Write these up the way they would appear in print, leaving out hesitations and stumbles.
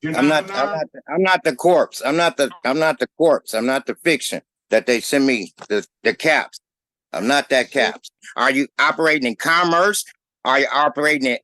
You're I'm not not. I'm Bernard? not. I'm not the corpse. I'm not the. I'm not the corpse. I'm not the fiction that they send me. The caps. I'm not that caps. Are you operating in commerce? Are you operating in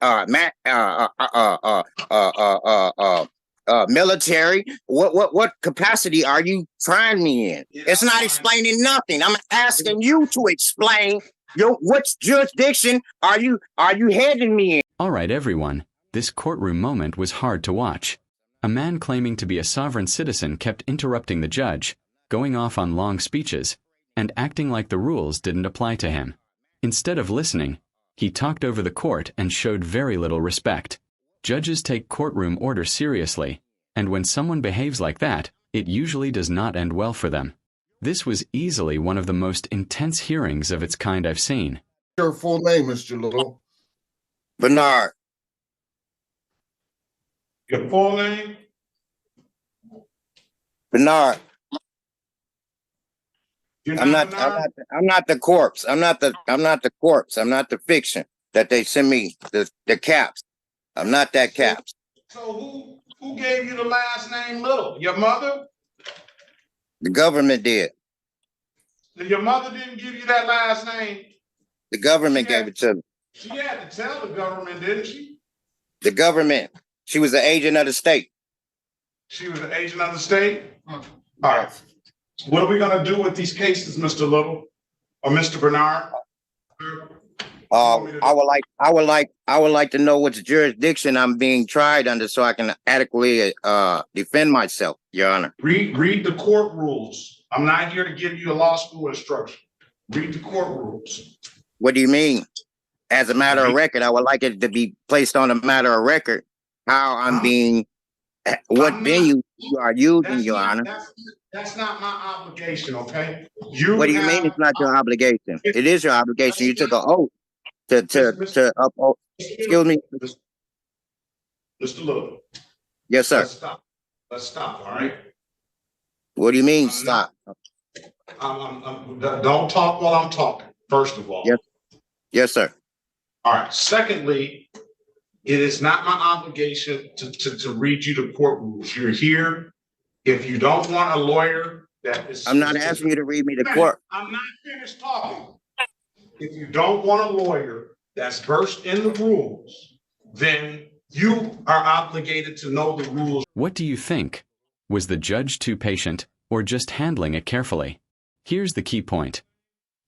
military? What capacity are you trying me in? It's not explaining nothing. I'm asking you to explain which jurisdiction are you heading me in? All right, everyone. This courtroom moment was hard to watch. A man claiming to be a sovereign citizen kept interrupting the judge, going off on long speeches, and acting like the rules didn't apply to him. Instead of listening, he talked over the court and showed very little respect. Judges take courtroom order seriously, and when someone behaves like that, it usually does not end well for them. This was easily one of the most intense hearings of its kind I've seen. Your full name, Mr. Little? Bernard. Your full name? Bernard. You're I'm not not. Bernard? I'm not the corpse. I'm not the. I'm not the corpse. I'm not the fiction that they send me. The caps. I'm not that caps. So who gave you the last name Little? Your mother? The government did. Your mother didn't give you that last name. The government gave it to me. She had to tell the government, didn't she? The government. She was an agent of the state. She was an agent of the state? All right. What are we going to do with these cases, Mr. Little or Mr. Bernard? I would like to know which jurisdiction I'm being tried under so I can adequately defend myself, Your Honor. Read the court rules. I'm not here to give you a law school instruction. Read the court rules. What do you mean? As a matter of record, I would like it to be placed on a matter of record how I'm being, what venue you are using, Your Honor. That's not my obligation, okay? What do you mean it's not your obligation? It is your obligation. You took an oath to uphold. Excuse me. Mr. Little. Yes, sir. Let's stop, all right? What do you mean stop? Don't talk while I'm talking, first of all. Yes. Yes, sir. All right. Secondly, it is not my obligation to read you the court rules. You're here. If you don't want a lawyer that is... I'm not asking you to read me the court. I'm not finished talking. If you don't want a lawyer that's versed in the rules, then you are obligated to know the rules. What do you think? Was the judge too patient, or just handling it carefully? Here's the key point.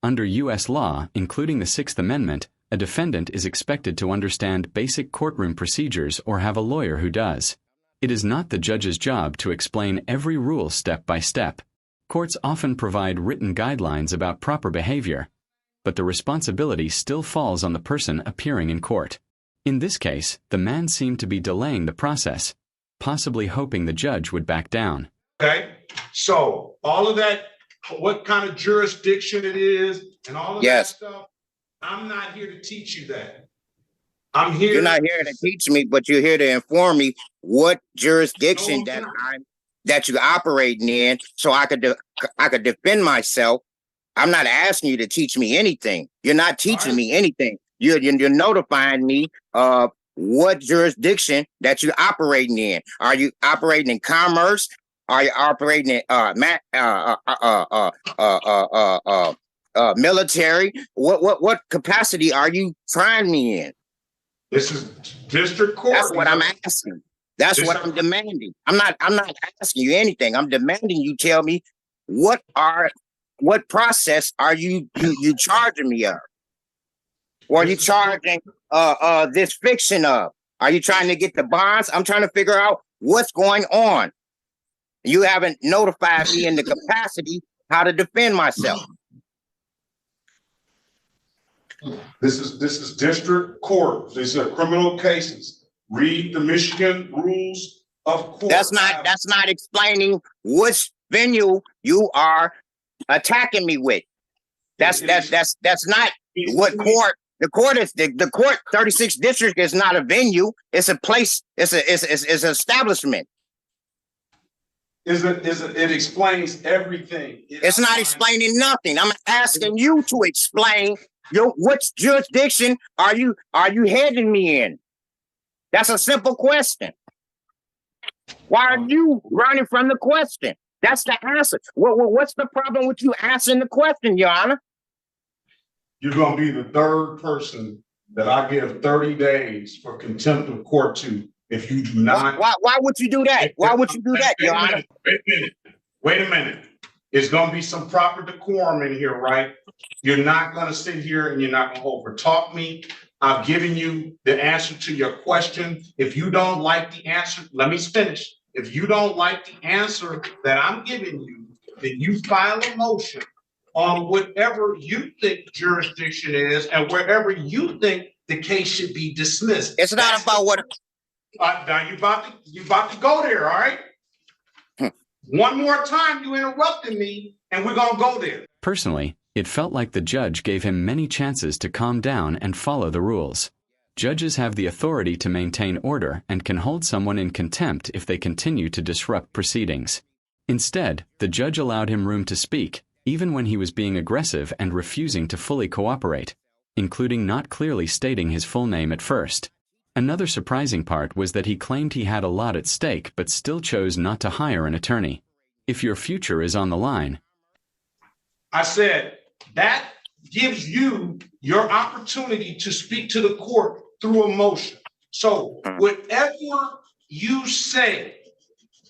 Under U.S. law, including the Sixth Amendment, a defendant is expected to understand basic courtroom procedures or have a lawyer who does. It is not the judge's job to explain every rule step by step. Courts often provide written guidelines about proper behavior, but the responsibility still falls on the person appearing in court. In this case, the man seemed to be delaying the process, possibly hoping the judge would back down. Okay, so all of that, what kind of jurisdiction it is, and all of that stuff, I'm not here to teach you that. I'm here. You're not here to teach me, but you're here to inform me what jurisdiction that you're operating in, so I could defend myself. I'm not asking you to teach me anything. You're not teaching me anything. You're notifying me of what jurisdiction that you're operating in. Are you operating in commerce? Are you operating in military? What capacity are you trying me in? This is district court. That's what I'm asking. That's what I'm demanding. I'm not asking you anything. I'm demanding you tell me what process are you charging me of? Or are you charging this fiction of? Are you trying to get the bonds? I'm trying to figure out what's going on. You haven't notified me in the capacity how to defend myself. This is district court. These are criminal cases. Read the Michigan rules of court. That's not explaining which venue you are attacking me with. That's not what court. The court is the court. 36th district is not a venue. It's a place. It's an establishment. It explains everything. It's not explaining nothing. I'm asking you to explain which jurisdiction are you heading me in? That's a simple question. Why are you running from the question? That's the answer. What's the problem with you answering the question, Your Honor? You're gonna be the third person that I give 30 days for contempt of court to if you do not. Why would you do that? Why would you do that, Your Honor? Wait a minute. There's gonna be some proper decorum in here, right? You're not gonna sit here and you're not gonna overtalk me. I've given you the answer to your question. If you don't like the answer, let me finish. If you don't like the answer that I'm giving you, then you file a motion on whatever you think jurisdiction is and wherever you think the case should be dismissed. It's not about what. Now you about to go there, all right? One more time, you interrupted me, and we're gonna go there. Personally, it felt like the judge gave him many chances to calm down and follow the rules. Judges have the authority to maintain order and can hold someone in contempt if they continue to disrupt proceedings. Instead, the judge allowed him room to speak, even when he was being aggressive and refusing to fully cooperate, including not clearly stating his full name at first. Another surprising part was that he claimed he had a lot at stake but still chose not to hire an attorney. If your future is on the line, I said, that gives you your opportunity to speak to the court through a motion. So whatever you say,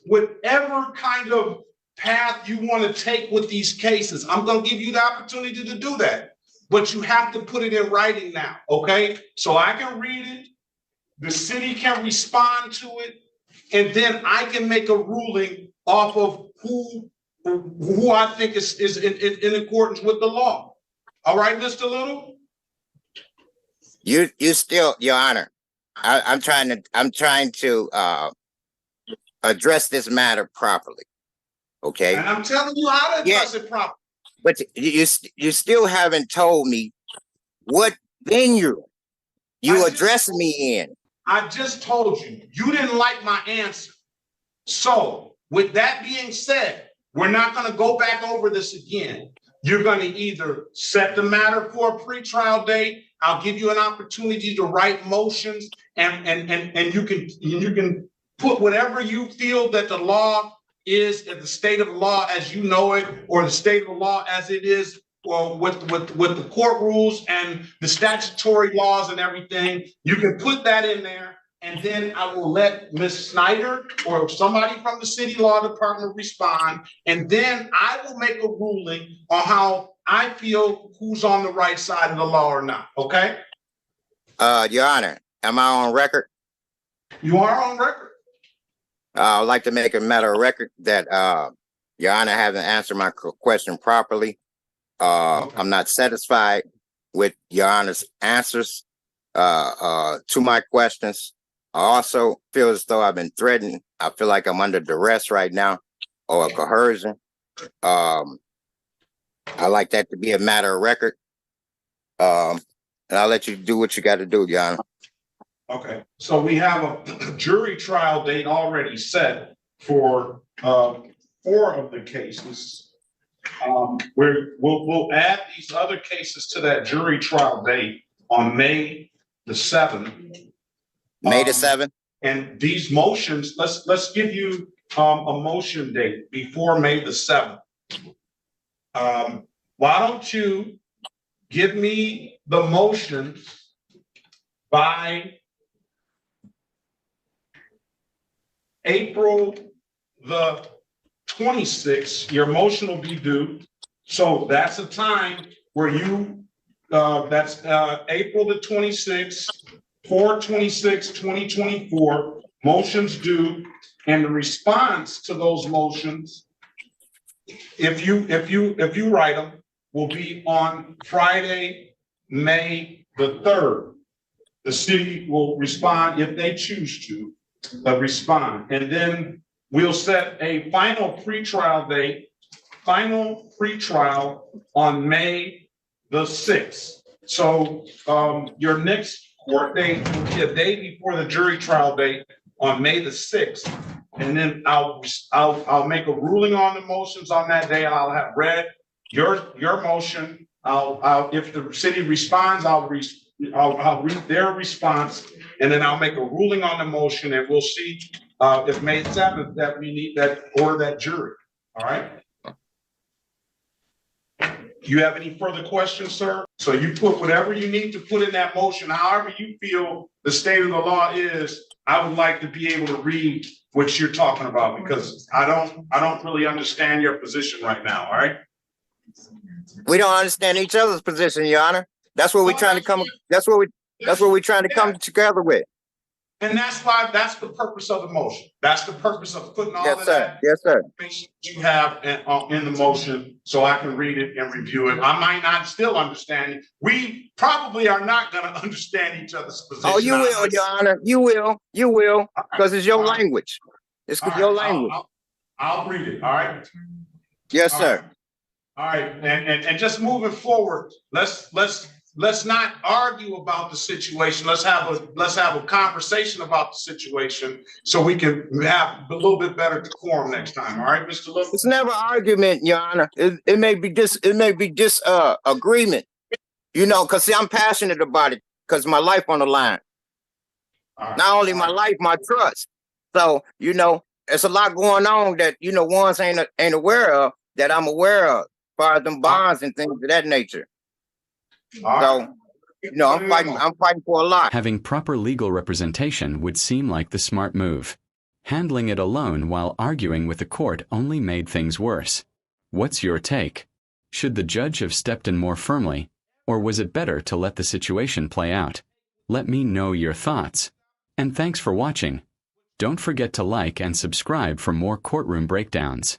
whatever kind of path you want to take with these cases, I'm going to give you the opportunity to do that. But you have to put it in writing now, okay? So I can read it, the city can respond to it, and then I can make a ruling off of who I think is in accordance with the law. All right, Mr. Little? You still, Your Honor, I'm trying to address this matter properly. Okay. And I'm telling you how to address it properly. But you still haven't told me what venue you addressing me in. I just told you, you didn't like my answer. So with that being said, we're not going to go back over this again. You're going to either set the matter for a pretrial date. I'll give you an opportunity to write motions, and you can put whatever you feel that the law is, at the state of the law as you know it, or the state of the law as it is, or with the court rules and the statutory laws and everything. You can put that in there, and then I will let Ms. Snyder or somebody from the city law department respond, and then I will make a ruling on how I feel who's on the right side of the law or not, okay? Your Honor, am I on record? You are on record. I would like to make a matter of record that Your Honor hasn't answered my question properly. Okay. I'm not satisfied with Your Honor's answers to my questions. I also feel as though I've been threatened. I feel like I'm under duress right now, or coercion. I like that to be a matter of record. And I'll let you do what you got to do, Your Honor. Okay, so we have a jury trial date already set for 4 of the cases. We'll add these other cases to that jury trial date on May the 7th. May the 7th. And these motions, let's give you a motion date before May the 7th. Why don't you give me the motions by April the 26th? Your motion will be due. So that's a time where you, that's April the 26th, 4/26/2024, motions due, and the response to those motions, if you write them, will be on Friday, May the 3rd. The city will respond if they choose to respond, and then we'll set a final pretrial date, on May the 6th. So your next court date will be a day before the jury trial date on May the 6th. And then I'll make a ruling on the motions on that day. I'll have read your motion. I'll if the city responds, I'll read their response, and then I'll make a ruling on the motion, and we'll see if May 7th, that we need that order that jury, all right? You have any further questions, sir? So you put whatever you need to put in that motion, however you feel the state of the law is. I would like to be able to read what you're talking about because I don't really understand your position right now, all right? We don't understand each other's position, Your Honor. That's what we're trying to come. That's what we're trying to come together with. And that's the purpose of the motion. That's the purpose of putting all of that Yes, sir. information you have in the motion so I can read it and review it. I might not still understand it. We probably are not going to understand each other's position. Oh, you will, Your Honor. You will, because it's your language. It's your language. I'll read it. All right. Yes, sir. All right. And just moving forward, let's not argue about the situation. Let's have a conversation about the situation so we can have a little bit better decorum next time. All right, Mr. Little? It's never argument, Your Honor. It may be agreement. You know, because I'm passionate about it because my life on the line. Right. Not only my life, my trust. So, you know, there's a lot going on that, you know, ones ain't aware of that I'm aware of, as far as them bonds and things of that nature. So, you know, I'm fighting for a lot. Having proper legal representation would seem like the smart move. Handling it alone while arguing with the court only made things worse. What's your take? Should the judge have stepped in more firmly, or was it better to let the situation play out? Let me know your thoughts. And thanks for watching. Don't forget to like and subscribe for more courtroom breakdowns.